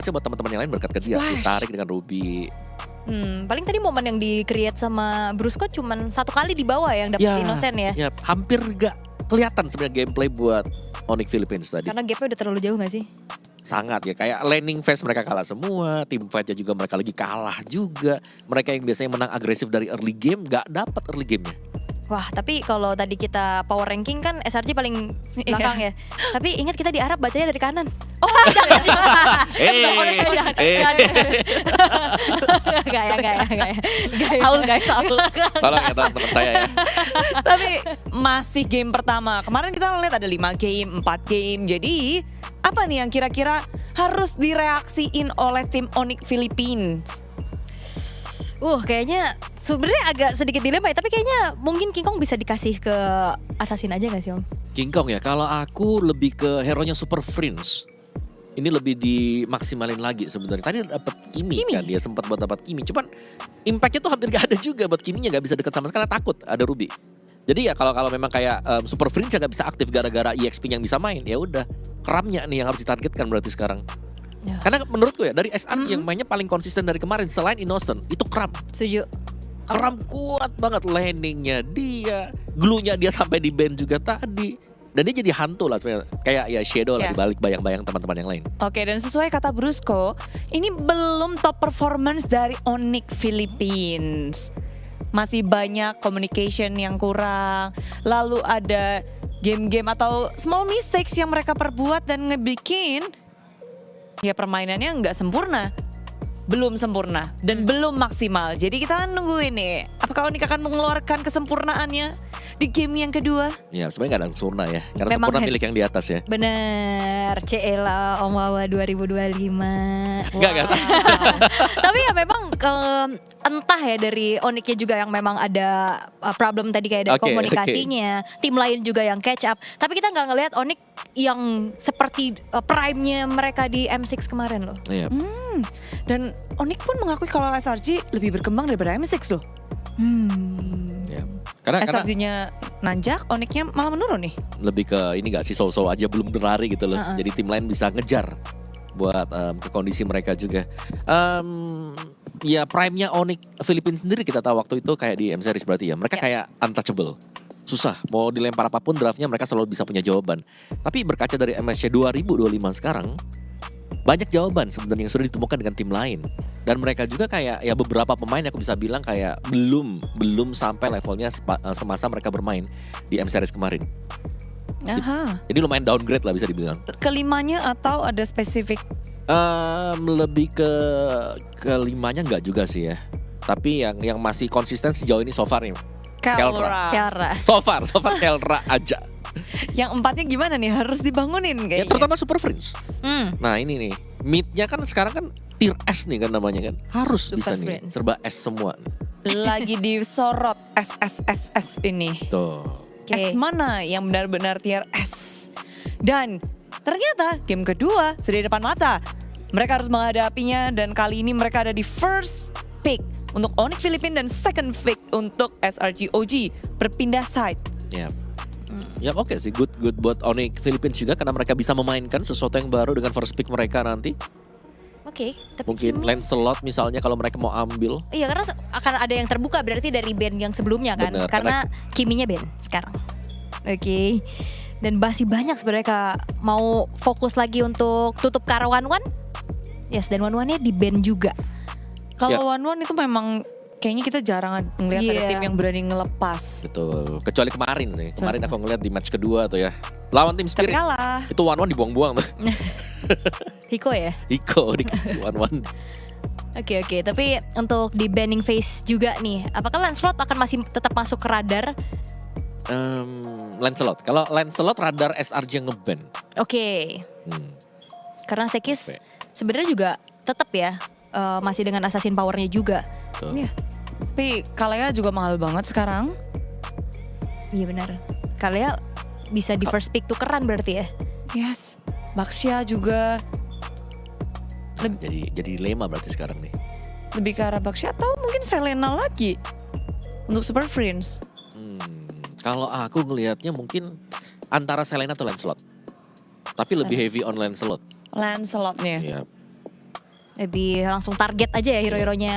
Saya buat teman-teman yang lain berkat ke dia, Splash. ditarik dengan Ruby. Paling tadi momen yang di-create sama Brusco cuman 1 kali di bawah yang dapet Innocent ya. Ya, hampir gak kelihatan sebenarnya gameplay buat Onyx Philippines tadi. Karena gapnya udah terlalu jauh gak sih? Sangat ya, kayak laning phase mereka kalah semua, team fight-nya juga mereka lagi kalah juga. Mereka yang biasanya menang agresif dari early game gak dapat early game-nya. Wah, tapi kalau tadi kita power ranking kan SRG paling belakang ya. Tapi ingat kita di Arab bacanya dari kanan. Oh, jangan. Gak ya. Haul guys, haul. Tolong ya teman-teman saya ya. Tapi masih game pertama. Kemarin kita lihat ada 5 game, 4 game. Jadi apa nih yang kira-kira harus direaksiin oleh tim Onyx Philippines? Kayaknya sebenarnya agak sedikit dilema ya, tapi kayaknya mungkin King Kong bisa dikasih ke Assassin aja gak sih Om? King Kong ya, kalau aku lebih ke hero-nya Super Prince. Ini lebih dimaksimalin lagi sebenarnya. Tadi dapat Kimi kan, dia sempat buat dapat Kimi. Cuman impact-nya tuh hampir gak ada juga buat Kiminya, gak bisa dekat sama sekali, takut ada Ruby. Jadi ya kalau memang kayak Super Prince gak bisa aktif gara-gara EXP yang bisa main, ya udah keramnya nih yang harus ditargetkan berarti sekarang. Ya. Karena menurutku ya dari SRG yang mainnya paling konsisten dari kemarin selain Innocent itu Kram. Setuju. Kram kuat banget landingnya dia, glue-nya dia sampai di band juga tadi. Dan dia jadi hantu lah sebenarnya, kayak ya Shadow lah dibalik bayang-bayang teman-teman yang lain. Oke, dan sesuai kata Brusco, ini belum top performance dari Onyx Philippines. Masih banyak communication yang kurang. Lalu ada game-game atau small mistakes yang mereka perbuat dan ngebikin ya permainannya nggak sempurna. Belum sempurna dan belum maksimal. Jadi kita nungguin nih, apakah Onyx akan mengeluarkan kesempurnaannya di game yang kedua? Ya sebenarnya gak ada yang sempurna ya, karena Memang sempurna milik yang di atas ya. Bener, Cela Om Wawa 2025. Enggak. Tapi ya memang entah ya dari Onyx-nya juga yang memang ada problem tadi kayak ada Oke, komunikasinya, tim lain juga yang catch up. Tapi kita nggak ngelihat Onyx yang seperti prime-nya mereka di M6 kemarin loh. Iya. Dan Onyx pun mengakui kalau SRG lebih berkembang daripada M6 loh. Ya. Karena SRG-nya nanjak, Onyx-nya malah menurun nih. lebih ke ini gak sih, so-so aja belum berlari gitu loh. Jadi tim lain bisa ngejar buat ke kondisi mereka juga. Ya prime-nya Onyx Philippines sendiri kita tahu waktu itu kayak di M Series berarti ya. Mereka kayak untouchable. Susah, mau dilempar apapun draftnya mereka selalu bisa punya jawaban. Tapi berkaca dari MSC 2025 sekarang, banyak jawaban sebenarnya yang sudah ditemukan dengan tim lain. Dan mereka juga kayak ya beberapa pemain aku bisa bilang kayak belum sampai levelnya semasa mereka bermain di M Series kemarin. Aha. Jadi lumayan downgrade lah bisa dibilang. Kelimanya atau ada spesifik? Lebih ke kelimanya enggak juga sih ya. Tapi yang masih konsisten sejauh ini so far nih. Kelra. Cara. So far Kelra aja. Yang empatnya gimana nih? Harus dibangunin Ya kayaknya. terutama Super Friends. Hmm. Nah ini nih, mid-nya kan sekarang kan tier S nih kan namanya kan. Harus Super bisa nih, Friends. serba S semua. Lagi disorot SSSS ini. Tuh. Oke. S mana yang benar-benar tier S? Dan ternyata game kedua sudah di depan mata. Mereka harus menghadapinya dan kali ini mereka ada di first pick untuk Onyx Philippines dan second pick untuk SRG OG. Berpindah side. Ya. Ya oke sih, good buat Onyx Philippines juga karena mereka bisa memainkan sesuatu yang baru dengan first pick mereka nanti. Oke, tapi Mungkin Kimi- Lancelot misalnya kalau mereka mau ambil. Iya karena akan ada yang terbuka berarti dari band yang sebelumnya kan. Bener, karena Kiminya band sekarang. Oke. Dan masih banyak sebenarnya Kak mau fokus lagi untuk tutup ke arah One. Yes, dan One-nya di band juga. Kalau One itu memang kayaknya kita jarang ngelihat ada Iya. tim yang berani ngelepas. Betul. Kecuali kemarin sih. Kemarin aku ngeliat di match kedua tuh ya. Lawan tim Tapi Spirit. kalah. Itu 1-1 dibuang-buang tuh. Hiko ya. Iko dikasih 1-1. Oke, tapi untuk di banning phase juga nih, apakah Lancelot akan masih tetap masuk ke radar? Lancelot. Kalau Lancelot radar SRG yang ngeban. Oke. Karena Sekis sebenarnya juga tetap ya masih dengan assassin powernya juga. Tuh. Iya. Tapi Kalea juga mahal banget sekarang. Iya benar. Kalian bisa di first pick tukeran berarti ya? Yes. Baxia juga Jadi dilema berarti sekarang nih. lebih ke arah Baxia atau mungkin Selena lagi untuk Super Friends. Kalau aku ngelihatnya mungkin antara Selena atau Lancelot. Tapi lebih heavy on Lancelot. Lancelotnya. Ya. Lebih langsung target aja ya hero-heronya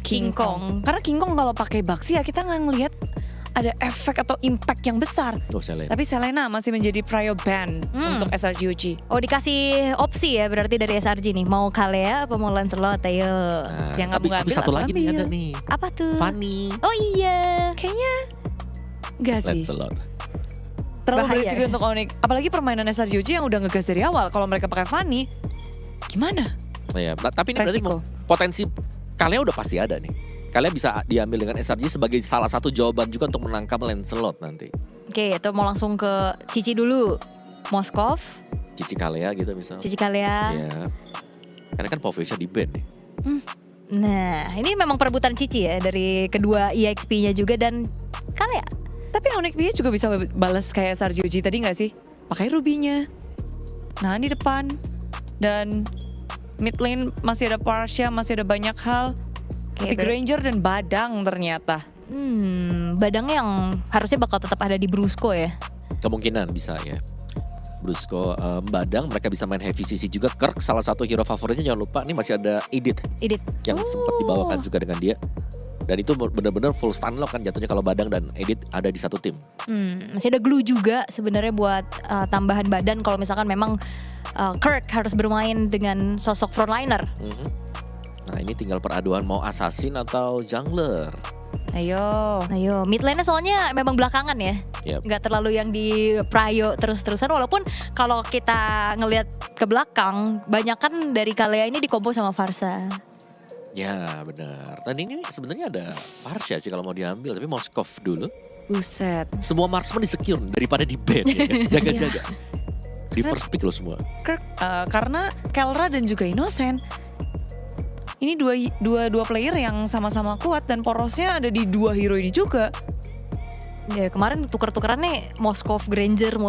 King Kong. Karena King Kong kalau pakai Baxi ya kita nggak ngelihat ada efek atau impact yang besar. Oh, Selena. Tapi Selena masih menjadi prio ban untuk SRG-UG. Oh, dikasih opsi ya berarti dari SRG nih. Mau Kalea apa mau Lancelot? Ayo. Nah, yang nggak mau tapi ngambil, satu lagi nih ambil. ada nih. Apa tuh? Fanny. Oh iya. Kayaknya nggak sih. Lancelot. Terlalu Bahaya. berisiko untuk Onyx. Apalagi permainan SRG-UG yang udah ngegas dari awal. Kalau mereka pakai Fanny, gimana? Nah, ya, tapi ini berarti Resiko. potensi Kalea udah pasti ada nih. Kalea bisa diambil dengan SRG sebagai salah satu jawaban juga untuk menangkap Lancelot nanti. Oke, itu mau langsung ke Cici dulu. Moskov, Cici Kalea gitu misalnya. Cici Kalea. Iya. Karena kan Povisha di ban nih. Nah, ini memang perebutan Cici ya dari kedua EXP-nya juga dan Kalea. Tapi Onyx Bia juga bisa balas kayak SRG-UG tadi nggak sih? Pakai Ruby-nya. Nah, di depan. Dan mid lane masih ada Parsha, masih ada banyak hal. Oke, Tapi Granger dan Badang ternyata. Badang yang harusnya bakal tetap ada di Brusco ya. Kemungkinan bisa ya. Brusco, Badang mereka bisa main heavy CC juga. Kirk salah satu hero favoritnya jangan lupa. Ini masih ada Edith yang sempat dibawakan juga dengan dia. Dan itu benar-benar full stun lock kan jatuhnya kalau Badang dan Edith ada di satu tim. Masih ada glue juga sebenarnya buat tambahan badan kalau misalkan memang Kirk harus bermain dengan sosok frontliner. Nah ini tinggal peraduan mau assassin atau jungler. Ayo, mid lane-nya soalnya memang belakangan ya. Yep. Nggak terlalu yang di prio terus-terusan walaupun kalau kita ngelihat ke belakang banyak kan dari Kalea ini dikombo sama Varsa. Ya benar. Dan ini sebenarnya ada Parsha sih kalau mau diambil, tapi Moskov dulu. Buset. Semua marksman di secure daripada di ban ya. Jaga-jaga. Di first pick loh semua. Kirk, karena Kelra dan juga Innocent. Ini dua player yang sama-sama kuat dan porosnya ada di dua hero ini juga. Ya kemarin tuker-tukerannya Moskov Granger.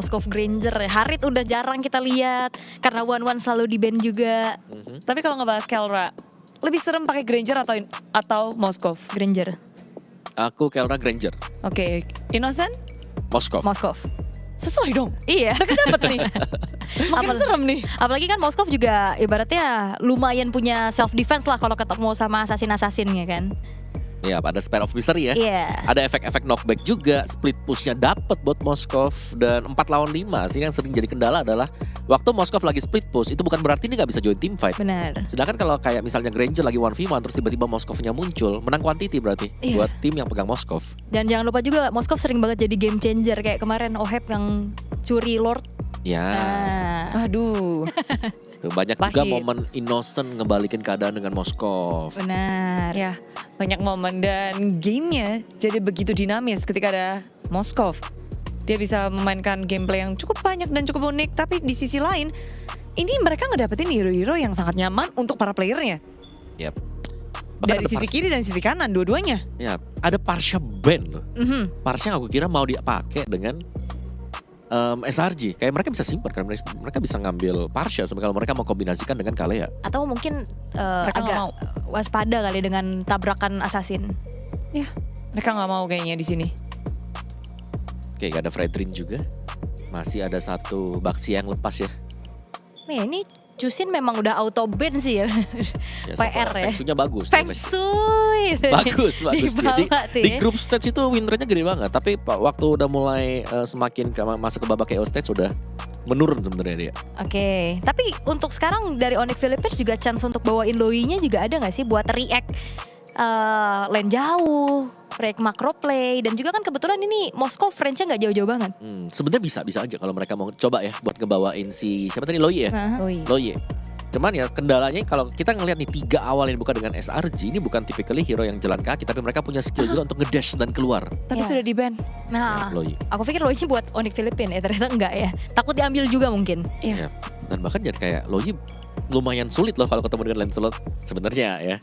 Harit udah jarang kita lihat karena One selalu di ban juga. Tapi kalau ngebahas Kelra, lebih serem pakai Granger atau Moskov? Granger, Aku Kelra Granger. Oke, Innocent? Moskov. Sesuai dong. Iya. Dapet nih. Makin serem nih. Apalagi kan Moskov juga ibaratnya lumayan punya self defense lah kalau ketemu sama assassin-assassinnya kan. Ya ada Spare of Misery ya. Iya. Ada efek-efek knockback juga. Split pushnya dapet buat Moskov. Dan 4 lawan 5 sih yang sering jadi kendala adalah waktu Moskov lagi split push itu bukan berarti ini gak bisa join team fight. Benar. Sedangkan kalau kayak misalnya Granger lagi 1v1 terus tiba-tiba Moskovnya muncul, menang quantity berarti buat tim yang pegang Moskov. Dan jangan lupa juga Moskov sering banget jadi game changer kayak kemarin Oheb yang curi Lord. Ya. Aduh. Tuh, banyak juga momen Innocent ngebalikin keadaan dengan Moskov. Benar. Ya, banyak momen dan gamenya jadi begitu dinamis ketika ada Moskov. Dia bisa memainkan gameplay yang cukup banyak dan cukup unik. Tapi di sisi lain, ini mereka ngedapetin hero-hero yang sangat nyaman untuk para playernya. Yap. Dari sisi kiri dan sisi kanan, dua-duanya. Ya, ada Parsha ban loh. Parsha aku kira mau dipakai dengan SRG. Kayak mereka bisa simpan kan, mereka bisa ngambil Parsha kalau mereka mau kombinasikan dengan Kalea. Atau mungkin Mereka nggak agak mau. waspada kali dengan tabrakan assassin. Ya, mereka nggak mau kayaknya di sini. Oke, gak ada Fredrin juga. Masih ada satu Baxi yang lepas ya. Ini Chusin memang udah auto ban sih ya. Ya, PR ya. Feng Shui-nya bagus. Feng Shui. Bagus dia. Dibawa tuh Di ya. grup stage itu win rate-nya gede banget. Tapi waktu udah mulai semakin masuk ke babak KO stage udah menurun sebenarnya dia. Oke, tapi untuk sekarang dari Onyx Philippines juga chance untuk bawain Loi-nya juga ada gak sih buat react lane jauh, react macro play, dan juga kan kebetulan ini Moskov range-nya gak jauh-jauh banget. Sebenarnya bisa aja kalau mereka mau coba ya buat ngebawain si siapa tadi Loi ya? Loi. Cuman ya kendalanya kalau kita ngelihat nih 3 awal yang buka dengan SRG ini bukan typically hero yang jalan kaki, tapi mereka punya skill juga untuk ngedash dan keluar. Tapi sudah di ban. Nah, Loi. aku pikir Loi-nya buat Onyx Philippines, ternyata enggak ya. Takut diambil juga mungkin. Iya. Dan bahkan jadi kayak Loi lumayan sulit loh kalau ketemu dengan Lancelot sebenarnya ya.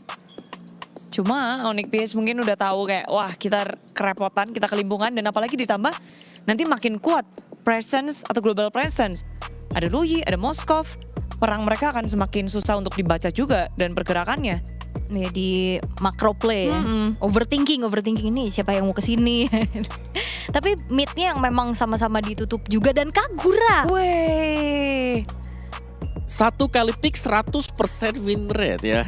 Cuma Onyx PS mungkin udah tahu kayak wah kita kerepotan, kita kelimpungan dan apalagi ditambah nanti makin kuat presence atau global presence. Ada Loi, ada Moskov. Perang mereka akan semakin susah untuk dibaca juga dan pergerakannya. Ya, di macro play ya. Overthinking ini siapa yang mau kesini. Tapi midnya yang memang sama-sama ditutup juga dan Kagura. Weh. Satu kali pick 100% win rate ya.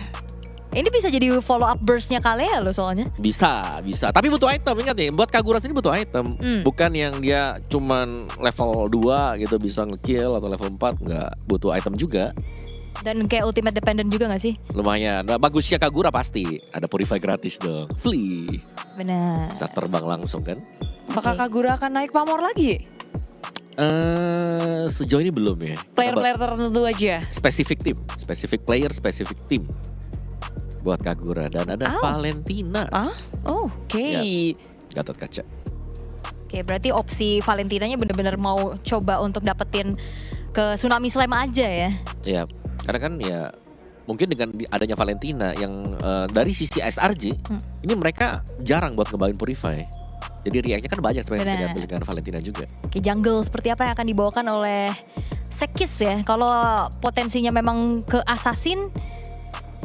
Ini bisa jadi follow up burst-nya Kalea loh soalnya. Bisa. Tapi butuh item, ingat ya. Buat Kagura sini butuh item. Bukan yang dia cuman level 2 gitu bisa nge-kill atau level 4. Nggak, butuh item juga. Dan kayak ultimate dependent juga gak sih? Lumayan. Nah, bagusnya Kagura pasti. Ada purify gratis dong. Free. Benar. Bisa terbang langsung kan. Apakah Kagura akan naik pamor lagi? Sejauh ini belum ya. Player-player tertentu aja. Spesifik player, spesifik tim. Buat Kagura. Dan ada Valentina. Oke. Gatot Kaca. Oke, berarti opsi Valentinanya bener-bener mau coba untuk dapetin ke Tsunami Slam aja ya. Ya, karena kan ya mungkin dengan adanya Valentina yang dari sisi SRJ, ini mereka jarang buat ngebawain Purify. Jadi react-nya kan banyak sebenarnya bisa diambil dengan Valentina juga. Oke, jungle seperti apa yang akan dibawakan oleh Sekis ya? Kalau potensinya memang ke Assassin,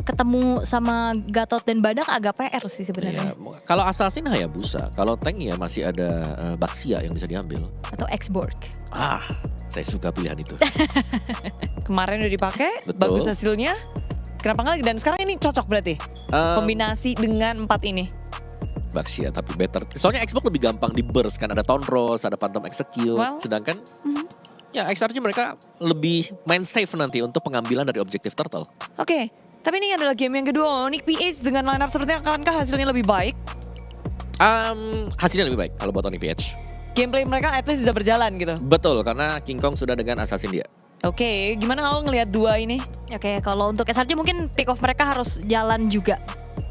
ketemu sama Gatot dan Badak agak PR sih sebenarnya. Ya, kalau Assassin Hayabusa, kalau tank ya masih ada Baxia yang bisa diambil. Atau X-Borg. Saya suka pilihan itu. Kemarin udah dipakai, Betul. bagus hasilnya. Kenapa nggak lagi? Dan sekarang ini cocok berarti kombinasi dengan 4 ini. Baxia tapi better. Soalnya Xbox lebih gampang di burst kan, ada Tonros, ada Phantom Execute. Wow. Sedangkan ya XRJ mereka lebih main safe nanti untuk pengambilan dari Objective Turtle. Oke, tapi ini adalah game yang kedua. Onyx PH dengan lineup seperti akankah hasilnya lebih baik? Hasilnya lebih baik kalau buat Onyx PH. Gameplay mereka at least bisa berjalan gitu. Betul, karena King Kong sudah dengan Assassin dia. Oke, gimana kalau ngelihat dua ini? Oke, kalau untuk SRJ mungkin pick off mereka harus jalan juga.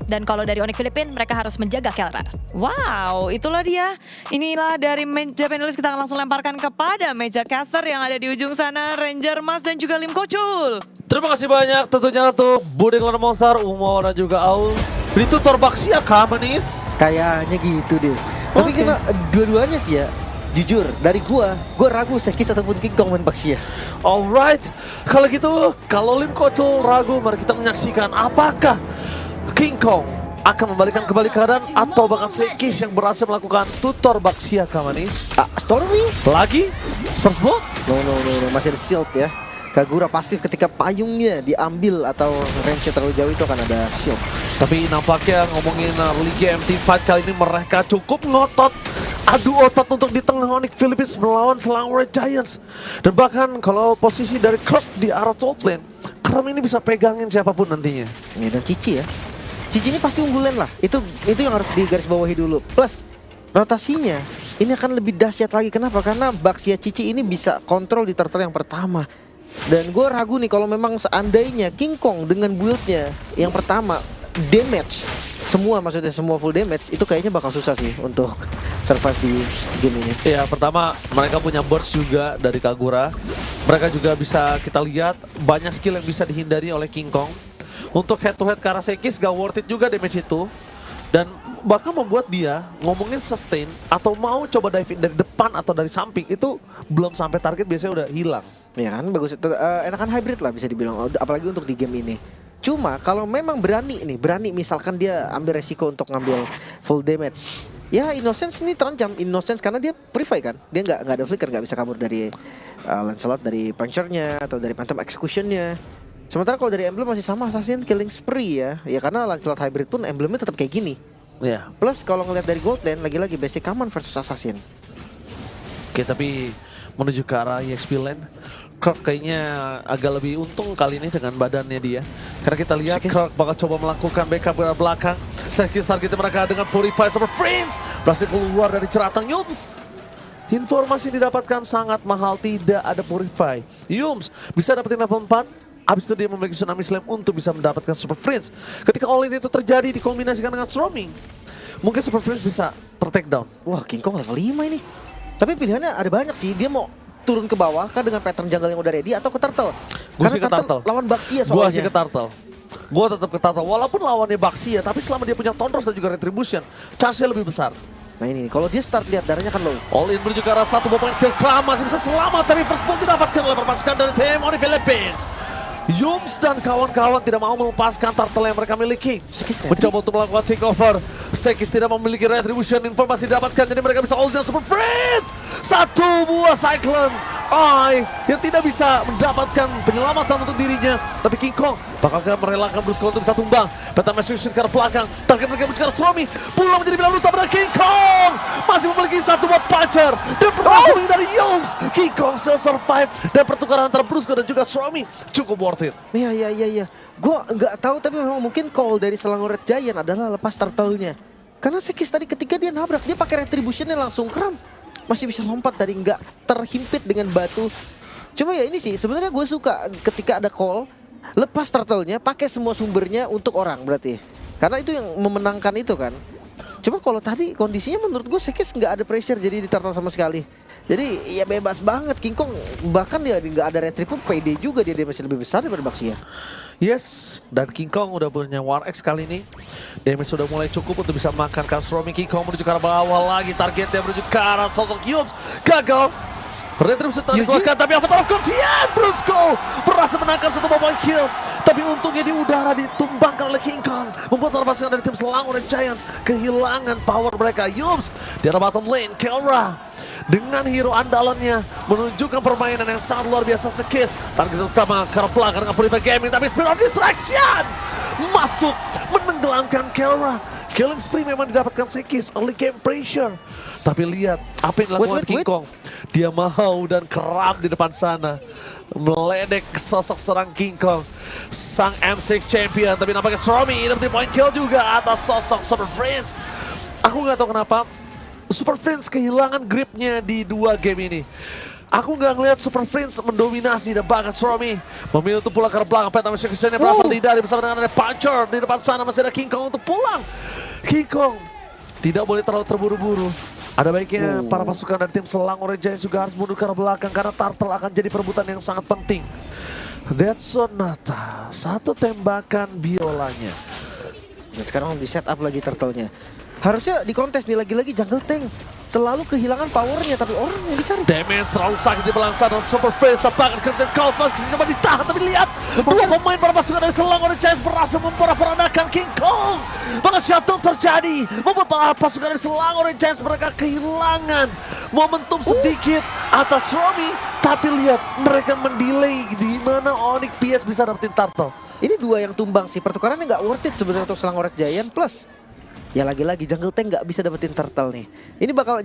Dan kalau dari Onyx Philippines mereka harus menjaga Kelrar. Wow, itulah dia. Inilah dari meja panelis, kita akan langsung lemparkan kepada meja caster yang ada di ujung sana, Ranger Mas dan juga Lim Kocul. Terima kasih banyak tentunya untuk Buding Lana Monster, Umo dan juga Aul. Beli tutor Baxia kah manis? Kayaknya gitu deh. Tapi kena dua-duanya sih ya. Jujur, dari gua ragu Sekis ataupun King Kong main Baxia. Alright, kalau gitu, kalau Lim Kocul ragu, mari kita menyaksikan apakah King Kong akan membalikan kembali keadaan atau bahkan Sekis yang berhasil melakukan tutor Baxia kah manis? Stormy? Lagi? First blood? No, masih ada shield ya. Kagura pasif ketika payungnya diambil atau range terlalu jauh itu akan ada shield. Tapi nampaknya ngomongin early game team fight kali ini mereka cukup ngotot. Adu otot untuk di tengah Onyx Philippines melawan Selangor Red Giants. Dan bahkan kalau posisi dari Kirk di arah top lane, Kerem ini bisa pegangin siapapun nantinya. Ya, dan Cici ya. Cici ini pasti unggulan lah. Itu yang harus digarisbawahi dulu. Plus rotasinya ini akan lebih dahsyat lagi. Kenapa? Karena Baxia Cici ini bisa kontrol di turtle yang pertama. Dan gue ragu nih kalau memang seandainya King Kong dengan build-nya yang pertama damage maksudnya semua full damage, itu kayaknya bakal susah sih untuk survive di game ini. Ya, pertama mereka punya burst juga dari Kagura. Mereka juga bisa kita lihat banyak skill yang bisa dihindari oleh King Kong. Untuk head to head ke arah Sekis gak worth it juga damage itu. Dan bahkan membuat dia ngomongin sustain atau mau coba dive in dari depan atau dari samping, itu belum sampai target biasanya udah hilang. Ya kan, bagus. Enakan hybrid lah bisa dibilang, apalagi untuk di game ini. Cuma kalau memang berani misalkan dia ambil resiko untuk ngambil full damage, ya Innocence ini terancam. Innocence karena dia purify kan, dia nggak ada flicker, nggak bisa kabur dari Lancelot, dari puncture-nya atau dari Phantom Execution-nya. Sementara kalau dari emblem masih sama Assassin Killing Spree ya karena Lancelot hybrid pun emblemnya tetap kayak gini. Ya. Plus kalau ngelihat dari gold lane lagi-lagi basic common versus Assassin. Oke, tapi menuju ke arah EXP lane, Kirk kayaknya agak lebih untung kali ini dengan badannya dia. Karena kita lihat Kirk bakal coba melakukan backup ke belakang. Sekis target mereka dengan Purify sama Friends berhasil keluar dari jeratan Yums. Informasi didapatkan sangat mahal, tidak ada Purify. Yums bisa dapetin level 4. Abis itu dia memiliki Tsunami Slam untuk bisa mendapatkan Super Friends. Ketika all in itu terjadi dikombinasikan dengan Storming, mungkin Super Friends bisa ter-take down. Wah, King Kong level 5 ini. Tapi pilihannya ada banyak sih. Dia mau turun ke bawah kan dengan pattern jungle yang udah ready atau ke Turtle. Gue sih ke Turtle. Lawan Baxia soalnya. Gue sih ke Turtle. Gue tetap ke Turtle. Walaupun lawannya Baxia, tapi selama dia punya Tonros dan juga Retribution, chance-nya lebih besar. Nah ini kalau dia start lihat darahnya kan low. All in menuju ke arah satu bobolan kill. Kram masih bisa selamat, tapi first blood didapatkan oleh pasukan dari tim Onyx Philippines. Yums dan kawan-kawan tidak mau melepaskan turtle yang mereka miliki. Sekis mencoba untuk melakukan takeover. Sekis tidak memiliki retribution. Informasi didapatkan, jadi mereka bisa all down Super Friends. Satu buah Cyclone Eye yang tidak bisa mendapatkan penyelamatan untuk dirinya. Tapi King Kong bakal merelakan Brusco untuk bisa tumbang. Peta Machine ke arah belakang. Target mereka menuju ke arah Stromy. Pulang menjadi bilang luta pada King Kong. Masih memiliki satu buah puncher. Dan berhasil dari Yums. King Kong still survive. Dan pertukaran antara Brusco dan juga Stromy cukup worth it. Iya. Gue nggak tahu tapi memang mungkin call dari Selangor Red Giant adalah lepas turtle-nya. Karena Sekis tadi ketika dia nabrak, dia pakai retribution-nya langsung kram. Masih bisa lompat tadi, nggak terhimpit dengan batu. Cuma ya ini sih, sebenarnya gue suka ketika ada call, lepas turtle-nya, pakai semua sumbernya untuk orang berarti. Karena itu yang memenangkan itu kan. Cuma kalau tadi kondisinya menurut gue Sekis nggak ada pressure jadi di turtle sama sekali. Jadi ya bebas banget King Kong, bahkan dia nggak ada retri pun pede juga dia masih lebih besar daripada Baxia. Yes, dan King Kong udah punya War X kali ini. Damage sudah mulai cukup untuk bisa makan Stromy. King Kong menuju ke arah bawah lagi, targetnya menuju ke arah sosok Yums. Gagal. Retribution tadi dikeluarkan, tapi Avatar of God, Brusco berhasil menangkan satu point kill. Tapi untungnya di udara ditumbangkan oleh King Kong, membuat pasukan dari tim Selangor dan Giants kehilangan power mereka. Yums di arah bottom lane, Kelra dengan hero andalannya menunjukkan permainan yang sangat luar biasa. Sekis target utama ke arah belakang dengan Purified Gaming, tapi Spirit of Distraction masuk menenggelamkan Kelra. Killing spree memang didapatkan Sekis, early game pressure. Tapi lihat apa yang dilakukan King Kong. Dia mau dan keram di depan sana. Meledek sosok serang King Kong. Sang M6 champion. Tapi nampaknya Stromy dapat point kill juga atas sosok Super Friends. Aku nggak tahu kenapa Super Friends kehilangan gripnya di dua game ini. Aku nggak ngelihat Super Friends mendominasi dan bahkan Stromy memilih untuk pulang ke belakang. Peta Machine berasal dari bersama dengan ada Puncher. Di depan sana masih ada King Kong untuk pulang. King Kong tidak boleh terlalu terburu-buru. Ada baiknya para pasukan dari tim Selangor Giants juga harus mundur ke arah belakang karena Turtle akan jadi perebutan yang sangat penting. Dead Sonata, satu tembakan biolanya. Dan sekarang di setup lagi turtle-nya. Harusnya di kontes nih lagi-lagi jungle tank. Selalu kehilangan powernya tapi orang yang dicari. Damage terlalu sakit di belakang dan Super Face tampakan Curtain Calls masih kesini coba ditahan tapi lihat dua pemain para pasukan dari Selangor Giants berhasil memporak-porandakan King Kong. Bahkan shuttle terjadi membuat para pasukan dari Selangor Giants mereka kehilangan momentum sedikit atas Stromy. Tapi lihat mereka mendelay di mana Onyx PS bisa dapetin Turtle. Ini dua yang tumbang sih, pertukarannya nggak worth it sebenarnya untuk Selangor Red Giant. Plus ya lagi-lagi jungle tank nggak bisa dapetin turtle nih. Ini bakal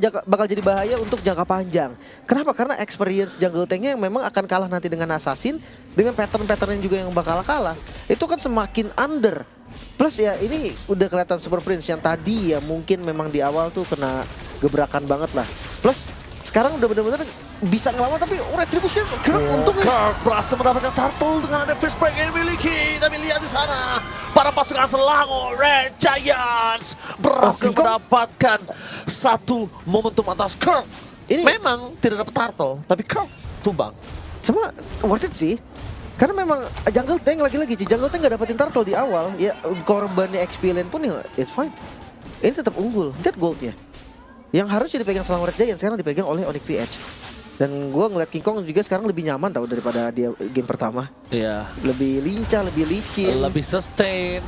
jadi bahaya untuk jangka panjang. Kenapa? Karena experience jungle tanknya yang memang akan kalah nanti dengan assassin, dengan pattern-pattern juga yang bakal kalah. Itu kan semakin under. Plus ya ini udah kelihatan Super Prince yang tadi ya mungkin memang di awal tuh kena gebrakan banget lah. Plus sekarang udah bener-bener bisa ngelawan tapi retribution untungnya. Kirk berhasil mendapatkan turtle dengan ada first break yang dimiliki. Tapi lihat di sana para pasukan Selangor Red Giants berhasil mendapatkan satu momentum atas Kirk. Ini memang tidak dapat turtle tapi Kirk tumbang. Sama worth it sih. Karena memang jungle tank lagi-lagi jungle tank gak dapetin turtle di awal. Ya korbannya XP lane pun ya it's fine. Ini tetap unggul. Lihat goldnya. Yang harusnya dipegang Selangor Red Giant sekarang dipegang oleh Onyx VH. Dan gue ngeliat King Kong juga sekarang lebih nyaman tau daripada dia game pertama. Iya. Lebih lincah, lebih licin. Lebih sustain.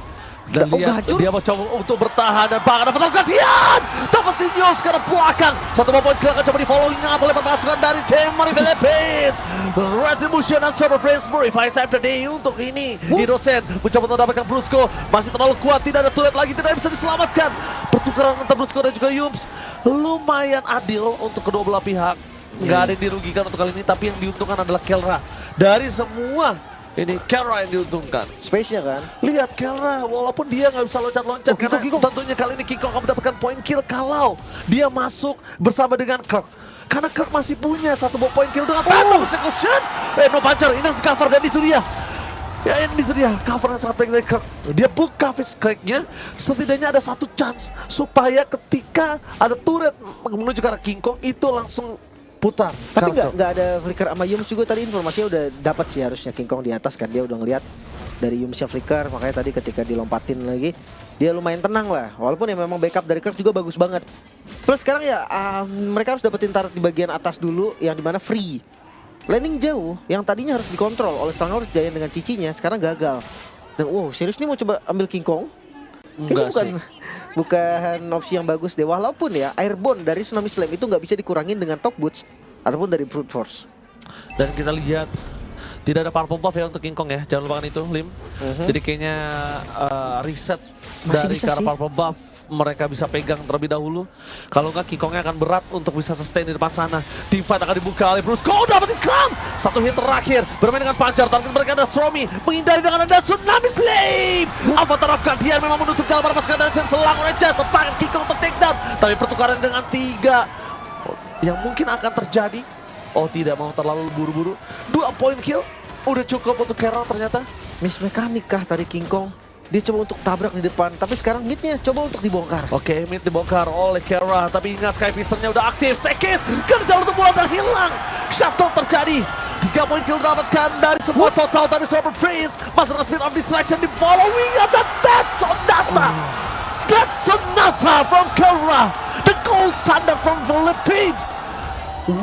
Dan lihat gacor. dia mencoba untuk bertahan dan bahkan dapat gantian. Dapetin Yums sekarang belakang. Satu point kill akan coba di following up oleh pasukan dari tim Philippines. Retribution dan Super Friends Purify after day untuk ini. Innocent mencoba untuk mendapatkan Brusco. Masih terlalu kuat, tidak ada turret lagi, tidak bisa diselamatkan. Pertukaran antara Brusco dan juga Yums lumayan adil untuk kedua belah pihak. Nggak ada yang dirugikan untuk kali ini, tapi yang diuntungkan adalah Kelra. Dari semua ini Kelra yang diuntungkan. Space-nya kan. Lihat Kelra, walaupun dia nggak bisa loncat-loncat karena tentunya kali ini King Kong akan mendapatkan point kill kalau dia masuk bersama dengan Kirk. Karena Kirk masih punya satu point kill dengan Phantom Execution. No puncher, ini harus di cover dan itu dia. Ya ini itu dia, cover yang sangat baik dari Kirk. Dia buka face crack-nya, setidaknya ada satu chance supaya ketika ada turret menuju ke arah King Kong itu langsung putar. Tapi nggak ada flicker sama Yums juga tadi informasinya udah dapat sih harusnya King Kong di atas kan dia udah ngeliat dari Yumsnya flicker, makanya tadi ketika dilompatin lagi dia lumayan tenang lah. Walaupun ya memang backup dari Kirk juga bagus banget. Plus sekarang ya mereka harus dapetin turret di bagian atas dulu yang dimana free. Landing jauh yang tadinya harus dikontrol oleh Selangor Giant dengan cicinya sekarang gagal. Dan wow serius nih mau coba ambil King Kong? Kayaknya Enggak bukan opsi yang bagus deh. Walaupun ya Airborne dari Tsunami Slam itu nggak bisa dikurangin dengan Top Boots ataupun dari Brute Force. Dan kita lihat tidak ada purple buff ya untuk King Kong ya, jangan lupakan itu Lim. Jadi kayaknya reset Masih dari bisa cara sih. purple buff mereka bisa pegang terlebih dahulu. Kalau nggak King Kongnya akan berat untuk bisa sustain di depan sana. Team fight akan dibuka oleh Brusco, dapetin Cram. Satu hit terakhir, bermain dengan pancar, target mereka ada Stromy, menghindari dengan ada Tsunami Slam. Avatar of Guardian memang menutup jalan para pasukan dari tim Selang Rangers, tepakan King Kong untuk takedown. Tapi pertukaran dengan 3 yang mungkin akan terjadi. Oh tidak mau terlalu buru-buru. 2 point kill udah cukup untuk Carol ternyata. Miss mekanik kah tadi King Kong? Dia coba untuk tabrak di depan, tapi sekarang midnya coba untuk dibongkar. Oke, mid dibongkar oleh Kera, tapi ingat Sky Pisternya udah aktif. Sekis, kejar untuk bola dan hilang. Shutdown terjadi. 3 poin kill dapatkan dari semua total dari Super Prince. Masuk ke speed of distraction di following ada Dead Sonata. Dead Sonata from Kera. The gold standard from Philippines.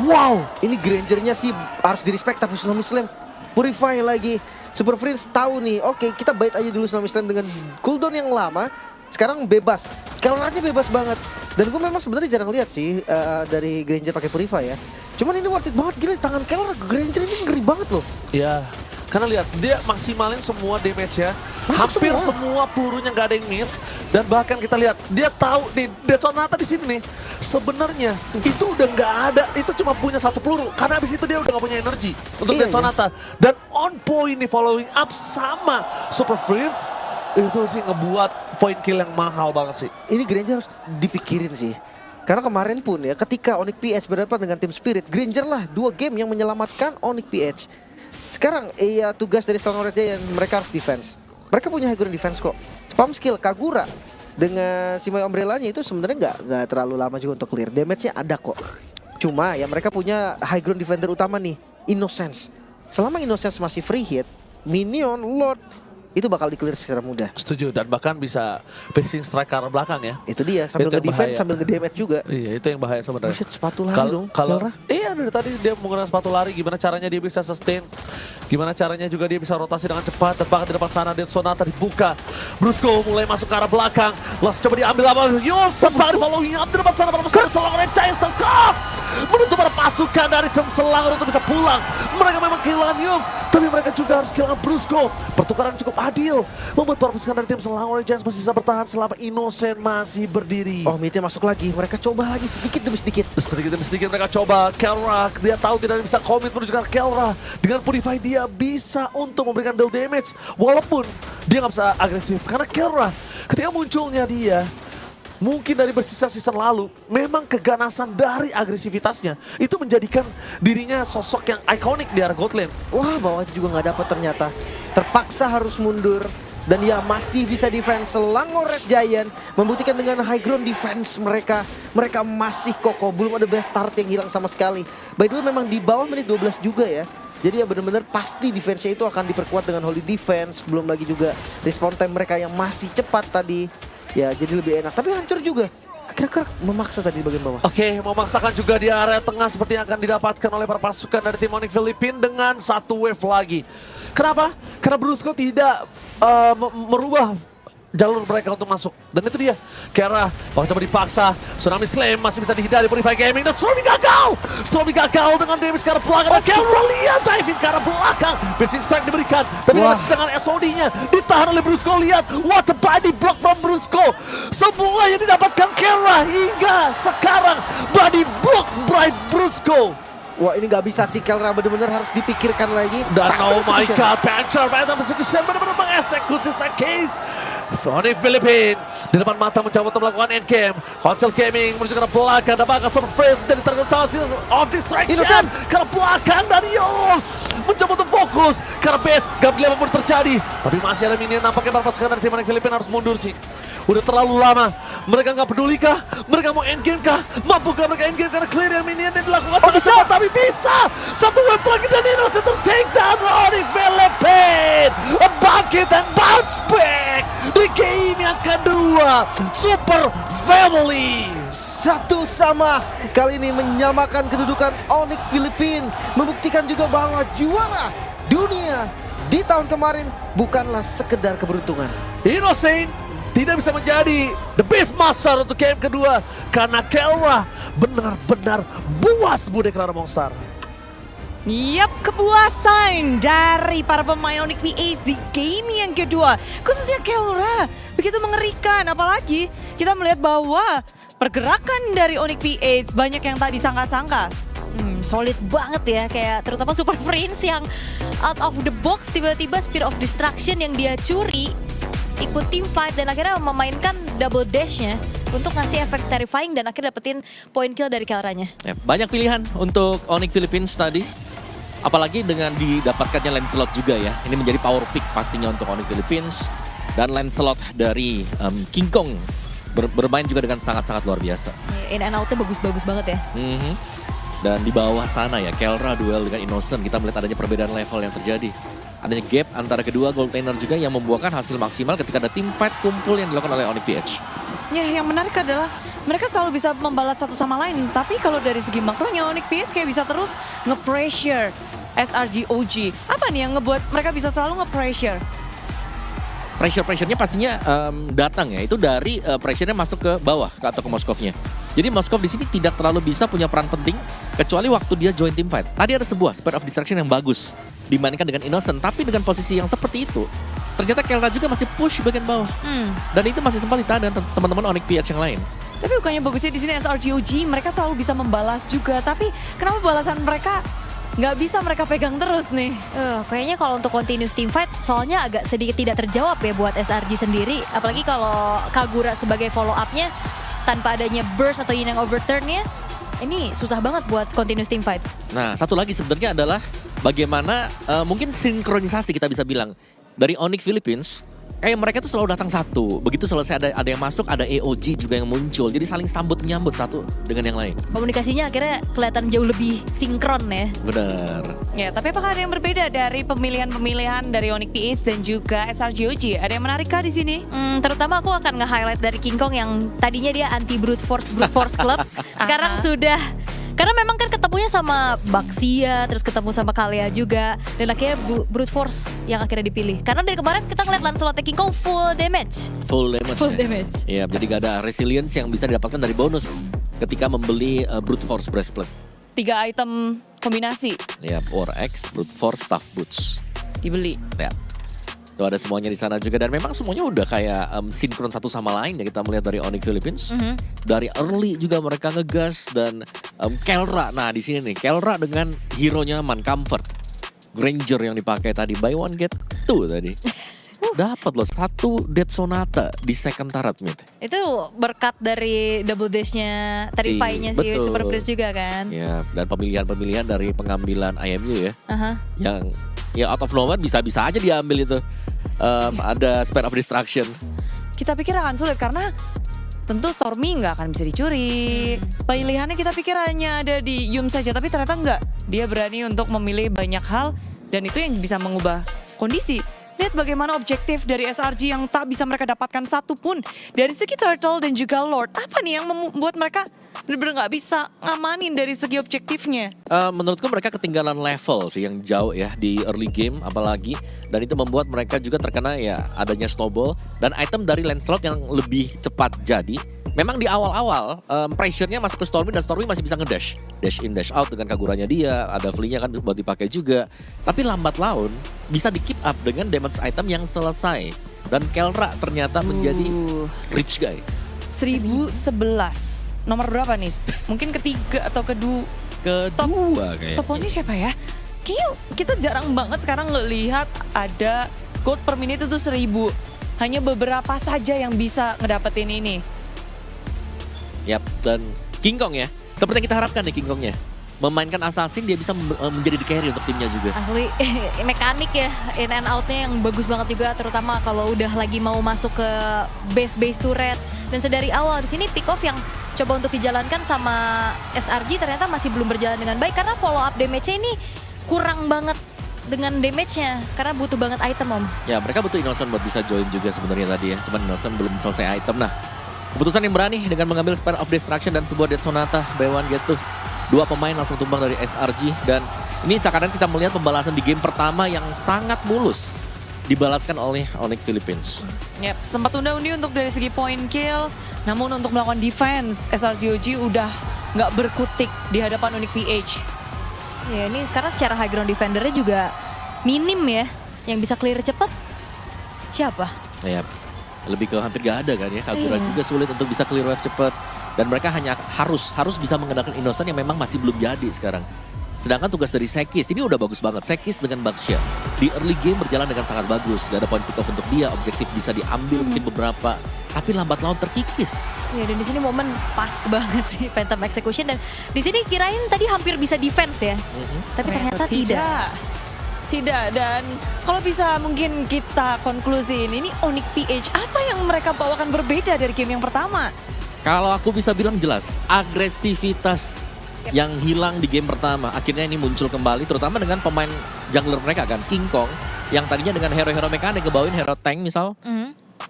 Wow. Ini Grangernya sih harus di-respect, tapi Tsunami Slam Purify lagi. Super Prince tahu nih, oke kita bait aja dulu Tsunami Slam dengan cooldown yang lama. Sekarang bebas, Kelranya bebas banget. Dan gue memang sebenarnya jarang lihat sih dari Granger pakai Purify ya. Cuman ini worth it banget, gila tangan Kelra Granger ini ngeri banget loh. Ya, karena lihat dia maksimalin semua damage ya. Masuk Hampir semua. semua pelurunya nggak ada yang miss. Dan bahkan kita lihat dia tahu di Dead Sonata di sini nih. Sebenarnya itu udah nggak ada, itu cuma punya 1 peluru. Karena abis itu dia udah nggak punya energi untuk Iya, Dead Sonata. Dan on point nih following up sama Super Prince. Itu sih ngebuat point kill yang mahal banget sih. Ini Granger harus dipikirin sih. Karena kemarin pun ya ketika Onyx PH berhadapan dengan tim Spirit, Granger lah 2 game yang menyelamatkan Onyx PH. Sekarang ya tugas dari Selangor Giant, mereka harus defense. Mereka punya high ground defense kok. Spam skill Kagura dengan Shimai Umbrella-nya itu sebenarnya nggak terlalu lama juga untuk clear. Damage-nya ada kok. Cuma ya mereka punya high ground defender utama nih, Innocence. Selama Innocence masih free hit, Minion, Lord itu bakal di-clear secara mudah. Setuju, dan bahkan bisa passing strike ke arah belakang ya. Itu dia, sambil Itu yang nge-defense, bahaya. sambil nge-damage juga. Iya, itu yang bahaya sebenarnya. Buset, sepatu lari dong, Kalau Kelra. iya dari tadi dia menggunakan sepatu lari, gimana caranya dia bisa sustain, gimana caranya juga dia bisa rotasi dengan cepat. Dan bahkan di depan sana Dead Sonata dibuka, Brusco mulai masuk ke arah belakang, langsung coba diambil apa? Yus, sempat di following up di depan sana para pasukan Selangor Giants terkap menutup para pasukan dari tim Selangor untuk bisa pulang. Mereka memang kehilangan Yus, tapi mereka juga harus kehilangan Brusco. Pertukaran cukup adil, membuat para pasukan dari tim Selangor Giants masih bisa bertahan selama Innocent masih berdiri. Oh, midnya masuk lagi. Mereka coba lagi sedikit demi sedikit. Sedikit demi sedikit mereka coba. Kelra, dia tahu tidak bisa komit menuju ke Kelra. Dengan Purify dia bisa untuk memberikan deal damage. Walaupun dia nggak bisa agresif. Karena Kelra ketika munculnya dia, mungkin dari season lalu, memang keganasan dari agresivitasnya itu menjadikan dirinya sosok yang ikonik di area God Lane. Wah, bawahnya juga nggak dapat ternyata. Terpaksa harus mundur. Dan ya masih bisa defense. Selangor Red Giant membuktikan dengan high ground defense mereka. Mereka masih kokoh. Belum ada best start yang hilang sama sekali. By the way memang di bawah menit 12 juga ya. Jadi ya benar-benar pasti defense-nya itu akan diperkuat dengan holy defense. Belum lagi juga respawn time mereka yang masih cepat tadi. Ya jadi lebih enak. Tapi hancur juga. Akhirnya memaksa tadi di bagian bawah. Oke, memaksakan juga di area tengah seperti yang akan didapatkan oleh para pasukan dari tim Onyx Philippines dengan 1 wave lagi. Kenapa? Karena Brusco tidak merubah jalur mereka untuk masuk. Dan itu dia, Kera bakal coba dipaksa. Tsunami Slam masih bisa dihindari Purify Gaming. Dan Stromy gagal! Stromy gagal dengan damage ke arah belakang. Dan Kera lihat diving ke arah belakang. Piercing strike diberikan. Tapi dengan SOD-nya ditahan oleh Brusco. Lihat, what a body block from Brusco. Semua yang didapatkan Kera hingga sekarang. Body block by Brusco. Wah ini nggak bisa sih, Kelra benar-benar harus dipikirkan lagi. Dan oh my Execution. god, Panther Execution benar-benar mengeksekusi Sakis. Sony Philippines di depan mata mencoba untuk melakukan endgame. Console Gaming menuju ke arah belakang. Dan bahkan Super Friends dari target utama of distraction. Innocent. Ke arah belakang dari Yules. Mencoba untuk fokus karena base gak boleh apapun terjadi. Tapi masih ada minion, nampaknya para pasukan dari tim Onyx Philippines harus mundur sih. Udah terlalu lama. Mereka nggak peduli kah? Mereka mau endgame kah? Mampukah mereka endgame karena clear yang minion yang dilakukan sangat bisa. cepat, tapi bisa. 1 wave terakhir dan Innocent ter-take down oleh Philippines. A bucket and bounce back di game yang kedua. Super Family. 1-1 kali ini menyamakan kedudukan Onyx Philippines. Membuktikan juga bahwa juara dunia di tahun kemarin bukanlah sekedar keberuntungan. Innocent tidak bisa menjadi the best master untuk game kedua karena Kelra benar-benar buas Bude Clara Monster. Yap, kepuasan dari para pemain Onyx VH di game yang kedua. Khususnya Kelra, begitu mengerikan. Apalagi kita melihat bahwa pergerakan dari Onyx VH banyak yang tak disangka-sangka. Solid banget ya, kayak terutama Super Prince yang out of the box tiba-tiba Spear of Destruction yang dia curi ikut team fight dan akhirnya memainkan double dash-nya untuk ngasih efek terrifying dan akhirnya dapetin point kill dari Kelranya. Ya, banyak pilihan untuk Onyx Philippines tadi. Apalagi dengan didapatkannya Lancelot juga ya. Ini menjadi power pick pastinya untuk Onyx Philippines. Dan Lancelot dari King Kong bermain juga dengan sangat-sangat luar biasa. In and out-nya bagus-bagus banget ya. Dan di bawah sana ya, Kelra duel dengan Innocent. Kita melihat adanya perbedaan level yang terjadi. Adanya gap antara kedua gold laner juga yang membuahkan hasil maksimal ketika ada team fight kumpul yang dilakukan oleh Onyx PH. Ya, yang menarik adalah mereka selalu bisa membalas satu sama lain. Tapi kalau dari segi makronya, Onyx PH kayak bisa terus nge-pressure SRG OG. Apa nih yang ngebuat mereka bisa selalu nge-pressure? Pressure-nya pastinya datang ya, itu dari pressure-nya masuk ke bawah atau ke Moskovnya. Jadi Moskov di sini tidak terlalu bisa punya peran penting kecuali waktu dia join team fight. Tadi ada sebuah Spear of Destruction yang bagus dibandingkan dengan Innocent, tapi dengan posisi yang seperti itu, ternyata Kelra juga masih push bagian bawah. Dan itu masih sempat ditahan dengan teman-teman Onyx PH yang lain. Tapi bukannya bagusnya di sini SRG OG, mereka selalu bisa membalas juga. Tapi kenapa balasan mereka nggak bisa mereka pegang terus nih? Kayaknya kalau untuk continuous team fight soalnya agak sedikit tidak terjawab ya buat SRG sendiri. Apalagi kalau Kagura sebagai follow up-nya tanpa adanya burst atau yin yang overturn-nya, ini susah banget buat continuous team fight. Nah, satu lagi sebenarnya adalah bagaimana mungkin sinkronisasi kita bisa bilang dari Onyx Philippines. Kayak mereka tuh selalu datang satu. Begitu selesai ada yang masuk, ada AOG juga yang muncul. Jadi saling sambut menyambut satu dengan yang lain. Komunikasinya akhirnya kelihatan jauh lebih sinkron ya. Benar. Ya, tapi apakah ada yang berbeda dari pemilihan-pemilihan dari Onyx PH dan juga SRG OG? Ada yang menarik kah di sini? Terutama aku akan nge-highlight dari King Kong yang tadinya dia anti Brute Force Club. Sekarang sudah, karena memang kan ketemunya sama Baxia, terus ketemu sama Kalia juga. Dan akhirnya Brute Force yang akhirnya dipilih. Karena dari kemarin kita ngeliat Lancelot King Kong full damage. Full damage. Full damage. Iya, jadi gak ada resilience yang bisa didapatkan dari bonus ketika membeli Brute Force Breastplate. 3 item kombinasi Ya, War X, Brute Force, Tough Boots. dibeli. Ya. Tuh ada semuanya di sana juga dan memang semuanya udah kayak sinkron satu sama lain ya kita melihat dari Onyx Philippines. Dari early juga mereka ngegas dan Kelra. Nah, di sini nih Kelra dengan hero-nya Man Comfort. Granger yang dipakai tadi buy one get two tadi. Dapat loh 1 Dead Sonata di second turret mid. Itu berkat dari double dash-nya, terrify-nya si betul. Super Priest juga kan. Ya, dan pemilihan-pemilihan dari pengambilan IMU ya. Yang ya out of nowhere bisa-bisa aja diambil itu. Ada Spear of Destruction. Kita pikir akan sulit karena tentu Stormy nggak akan bisa dicuri. Pilihannya kita pikir hanya ada di Yum saja, tapi ternyata nggak. Dia berani untuk memilih banyak hal dan itu yang bisa mengubah kondisi. Lihat bagaimana objektif dari SRG yang tak bisa mereka dapatkan satu pun. Dari segi Turtle dan juga Lord, apa nih yang membuat mereka benar-benar nggak bisa ngamanin dari segi objektifnya? Menurutku mereka ketinggalan level sih yang jauh ya di early game apalagi. Dan itu membuat mereka juga terkena ya adanya snowball. Dan item dari Lancelot yang lebih cepat jadi. Memang di awal-awal pressure-nya masuk ke Stormy dan Stormy masih bisa ngedash. Dash in, dash out dengan Kaguranya dia. Ada Flea-nya kan buat dipakai juga. Tapi lambat laun bisa di keep up dengan damage item yang selesai. Dan Kelra ternyata menjadi rich guy. 1011. Nomor berapa nih? Mungkin ketiga atau kedua Kayaknya. Toponya siapa ya? Kayaknya kita jarang banget sekarang ngelihat ada gold per menit itu 1000. Hanya beberapa saja yang bisa ngedapetin ini. Yap, dan King Kong ya. Seperti yang kita harapkan nih King Kongnya. Memainkan assassin dia bisa menjadi the carry untuk timnya juga. Asli mekanik ya, in and out-nya yang bagus banget juga, terutama kalau udah lagi mau masuk ke base turret. Dan sedari awal di sini pick off yang coba untuk dijalankan sama SRG ternyata masih belum berjalan dengan baik karena follow up damage-nya ini kurang banget dengan damage-nya karena butuh banget item, Om. Ya, mereka butuh Innocent buat bisa join juga sebenarnya tadi ya. Cuman Innocent belum selesai item. Nah, keputusan yang berani dengan mengambil Spear of Destruction dan sebuah Dead Sonata buy one get two. 2 pemain langsung tumbang dari SRG dan ini seakan-akan kita melihat pembalasan di game pertama yang sangat mulus. dibalaskan oleh Onyx Philippines. Yep, sempat tunda-undi untuk dari segi point kill, namun untuk melakukan defense, SRCOG udah nggak berkutik di hadapan Onyx PH. Ya ini karena secara high ground defendernya juga minim ya. Yang bisa clear cepet siapa? Ya, lebih ke hampir gak ada kan ya. Kagura Iya. juga sulit untuk bisa clear wave cepat. Dan mereka hanya harus bisa menggunakan Innocent yang memang masih belum jadi sekarang. Sedangkan tugas dari Sekis, ini udah bagus banget. Sekis dengan Baxia di early game berjalan dengan sangat bagus. Gak ada point pick off untuk dia, objektif bisa diambil mungkin beberapa. Tapi lambat laun terkikis. Ya dan di sini momen pas banget sih Phantom Execution dan di sini kirain tadi hampir bisa defense ya. Tapi ternyata tidak. Tidak, dan kalau bisa mungkin kita konklusiin ini Onyx PH apa yang mereka bawakan berbeda dari game yang pertama? Kalau aku bisa bilang jelas, agresivitas yang hilang di game pertama akhirnya ini muncul kembali, terutama dengan pemain jungler mereka kan, King Kong, yang tadinya dengan hero-hero mekanik ngebawain hero tank misal,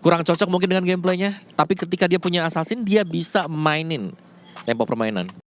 kurang cocok mungkin dengan gameplaynya, tapi ketika dia punya assassin dia bisa mainin tempo permainan.